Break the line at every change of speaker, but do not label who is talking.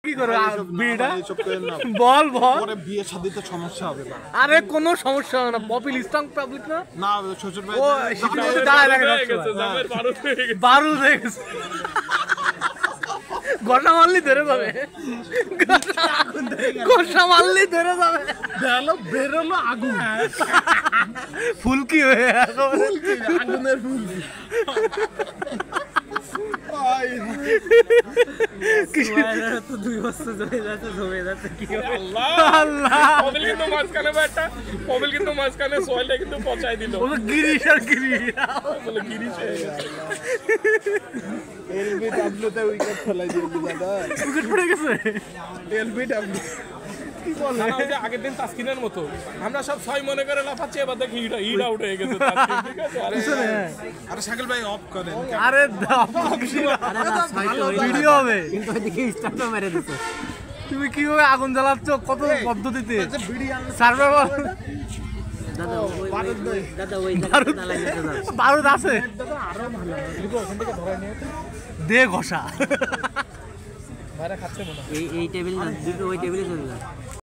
কি করে বিড়া বল বল
পরে বিয়ে শাদীতে সমস্যা হবে না।
আরে কোনো সমস্যা হবে না, পপিল স্ট্রং পাবলিক না।
না শ্বশুর ভাই
ও শীতে দাঁড়ায় রাখে বারুদ হয়ে গেছে, গড়া মারলি ধরে যাবে, গড়া মারলি ধরে যাবে,
বেরোলো আগুন,
ফুলকি হয়ে
আগুনের ফুলকি।
আগের দিন তাসকিনের মতো আমরা সব 6 মনে করে লাফাচ্ছি, এবার দেখি ইট আউট হয়ে গেছে।
আরে শাকিল ভাই অফ করেন।
আরে ভিডিও হবে, তুমি কিভাবে আগুন জ্বালাচ্ছ, কত পদ্ধতিতে সার্ভাইভাল। বারুদ আছে দে ঘষা
ভাইরা খাচ্ছে মনে হয়।
এই টেবিল না, দুটো ওই টেবিলে চলে যায়।